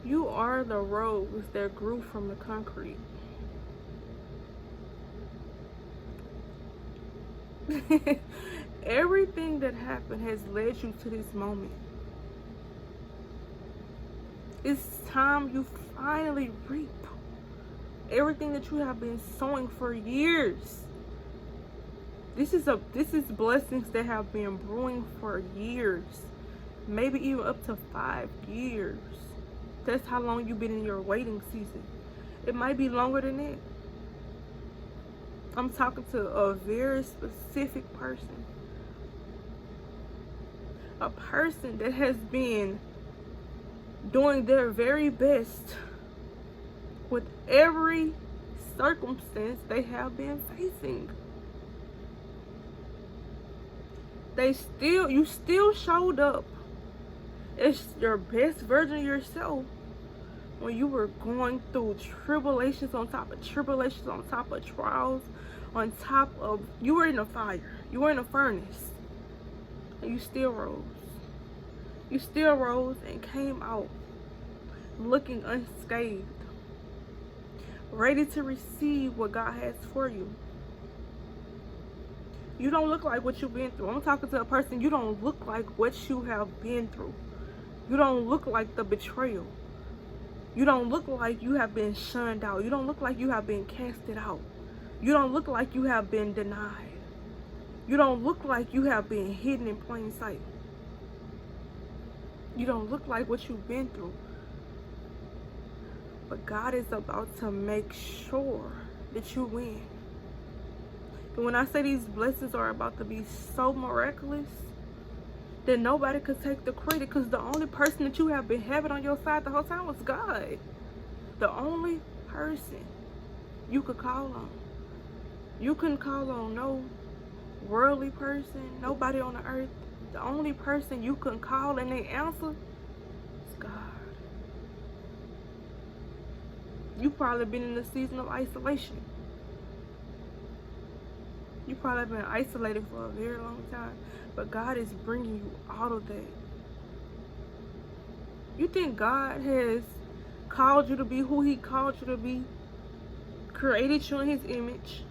You are the rose that grew from the concrete. Everything that happened has led you to this moment. It's time you finally reap everything that you have been sowing for years. This is blessings that have been brewing for years, maybe even up to 5 years. That's how long you've been in your waiting season. It might be longer than that. I'm talking to a very specific person. A person that has been doing their very best with every circumstance they have been facing. You still showed up as your best version of yourself when you were going through tribulations on top of tribulations on top of trials on top of, you were in a fire, you were in a furnace, and you still rose. You still rose and came out looking unscathed, ready to receive what God has for you. You don't look like what you've been through. I'm talking to a person, you don't look like what you have been through. You don't look like the betrayal. You don't look like you have been shunned out. You don't look like you have been casted out. You don't look like you have been denied. You don't look like you have been hidden in plain sight. You don't look like what you've been through. But God is about to make sure that you win. And when I say these blessings are about to be so miraculous, that nobody could take the credit, because the only person that you have been having on your side the whole time was God. The only person you could call on. You couldn't call on no worldly person, nobody on the earth. The only person you couldn't call and they answer is God. You probably been in a season of isolation. You probably been isolated for a very long time. But God is bringing you out of that. You think God has called you to be who He called you to be? Created you in His image?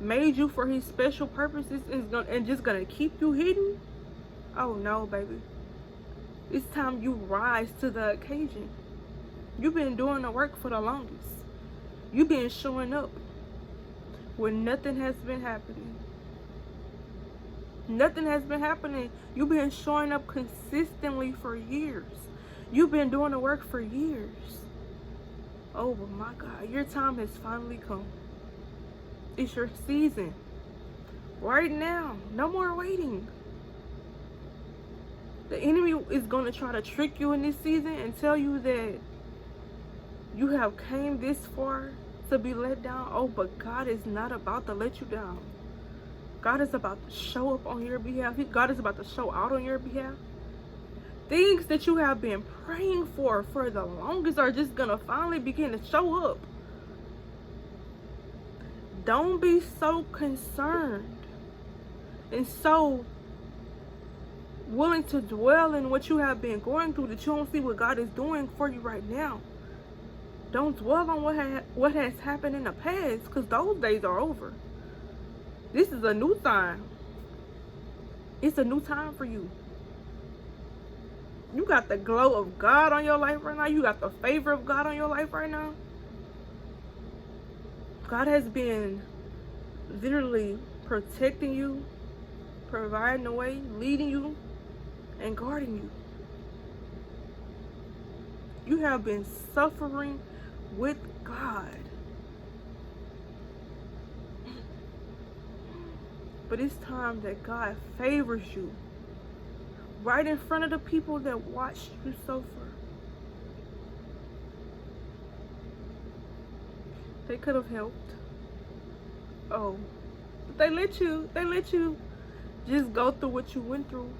Made you for His special purposes and just gonna keep you hidden? Oh no, baby. It's time you rise to the occasion. You've been doing the work for the longest. You've been showing up when nothing has been happening. Nothing has been happening. You've been showing up consistently for years. You've been doing the work for years. Oh my God, your time has finally come. It's your season. Right now. No more waiting. The enemy is going to try to trick you in this season and tell you that you have came this far to be let down. Oh, but God is not about to let you down. God is about to show up on your behalf. God is about to show out on your behalf. Things that you have been praying for the longest are just going to finally begin to show up. Don't be so concerned and so willing to dwell in what you have been going through that you don't see what God is doing for you right now. Don't dwell on what has happened in the past, because those days are over. This is a new time. It's a new time for you. You got the glow of God on your life right now. You got the favor of God on your life right now. God has been literally protecting you, providing the way, leading you, and guarding you. You have been suffering with God. But it's time that God favors you right in front of the people that watched you suffer. They could have helped. Oh, but they let you just go through what you went through.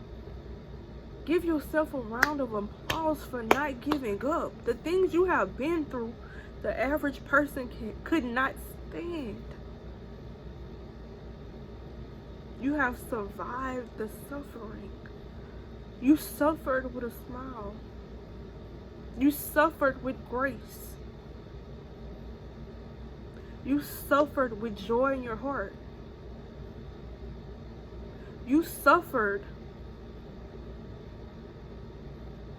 Give yourself a round of applause for not giving up. The things you have been through, the average person could not stand. You have survived the suffering. You suffered with a smile. You suffered with grace. You suffered with joy in your heart. You suffered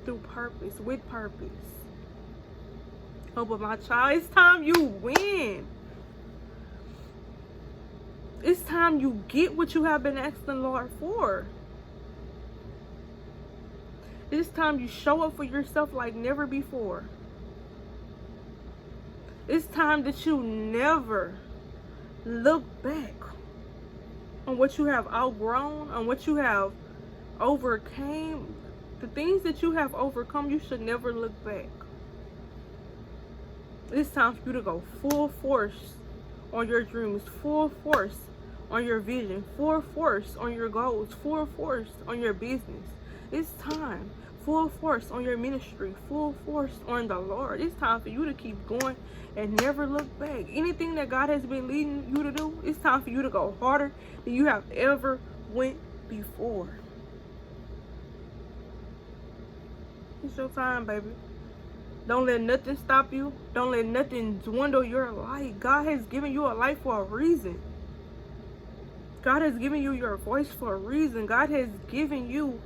through purpose, with purpose. Oh, but my child, it's time you win. It's time you get what you have been asking the Lord for. It's time you show up for yourself like never before. It's time that you never look back on what you have outgrown, on what you have overcame. The things that you have overcome, you should never look back. It's time for you to go full force on your dreams, full force on your vision, full force on your goals, full force on your business. It's time. Full force on your ministry, full force on the Lord. It's time for you to keep going and never look back. Anything that God has been leading you to do, it's time for you to go harder than you have ever went before. It's your time, baby. Don't let nothing stop you. Don't let nothing dwindle your life. God has given you a life for a reason. God has given you your voice for a reason. God has given you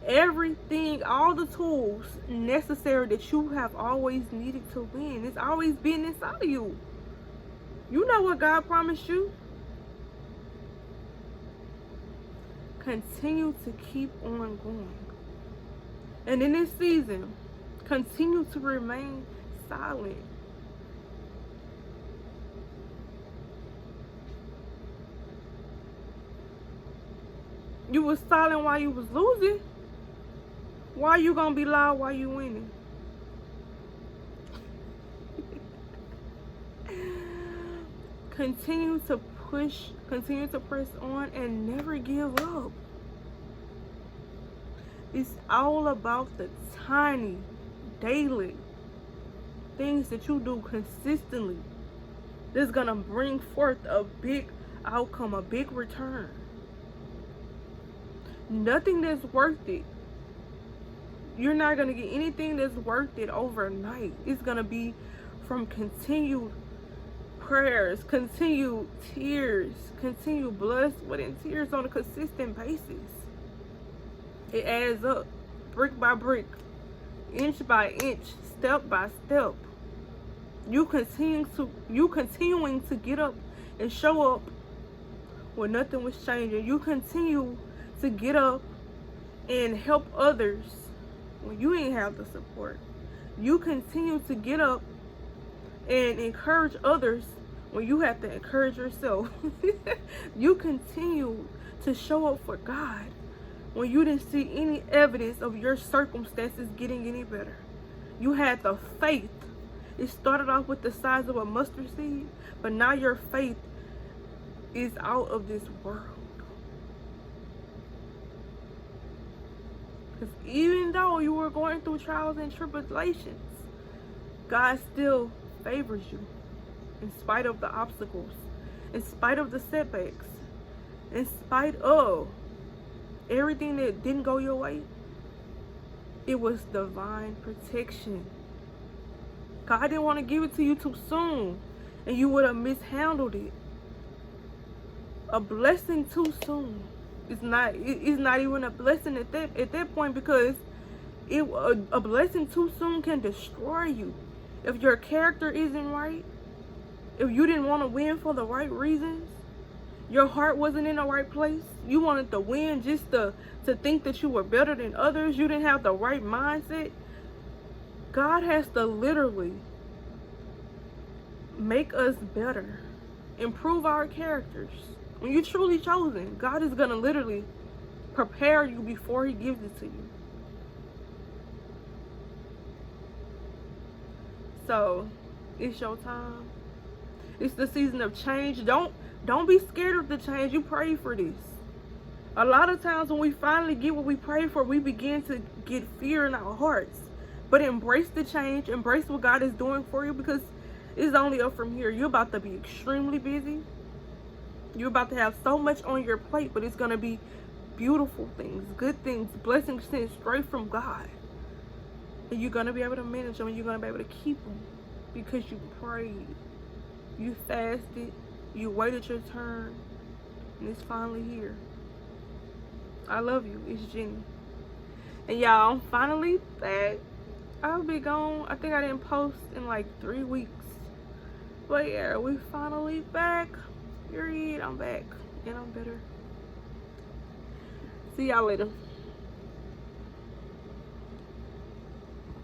everything, all the tools necessary that you have always needed to win. It's always been inside of you. You know what God promised you. Continue to keep on going. And in this season, continue to remain silent. You was silent while you was losing. Why you gonna be loud while you winning? Continue to push, continue to press on, and never give up. It's all about the tiny, daily things that you do consistently that's gonna bring forth a big outcome, a big return. Nothing that's worth it. You're not going to get anything that's worth it overnight. It's going to be from continued prayers, continued tears, continued blood, sweat, and tears on a consistent basis. It adds up, brick by brick, inch by inch, step by step. You continuing to get up and show up when nothing was changing. You continue to get up and help others when you ain't have the support. You continue to get up and encourage others when you have to encourage yourself. You continue to show up for God when you didn't see any evidence of your circumstances getting any better. You had the faith. It started off with the size of a mustard seed, but now your faith is out of this world. Because even though you were going through trials and tribulations, God still favors you in spite of the obstacles, in spite of the setbacks, in spite of everything that didn't go your way. It was divine protection. God didn't want to give it to you too soon, and you would have mishandled it. A blessing too soon. It's not even a blessing at that point, because a blessing too soon can destroy you. If your character isn't right, if you didn't want to win for the right reasons, your heart wasn't in the right place, you wanted to win just to think that you were better than others, you didn't have the right mindset, God has to literally make us better, improve our characters. When you're truly chosen, God is going to literally prepare you before he gives it to you. So, it's your time. It's the season of change. Don't be scared of the change. You pray for this. A lot of times when we finally get what we pray for, we begin to get fear in our hearts. But embrace the change. Embrace what God is doing for you, because it's only up from here. You're about to be extremely busy. You're about to have so much on your plate, but it's going to be beautiful things, good things, blessings sent straight from God. And you're going to be able to manage them, and you're going to be able to keep them because you prayed, you fasted, you waited your turn, and it's finally here. I love you. It's Jenny. And y'all, I'm finally back. I'll be gone. I think I didn't post in like 3 weeks. But yeah, we finally back. Period. I'm back. And I'm better. See y'all later.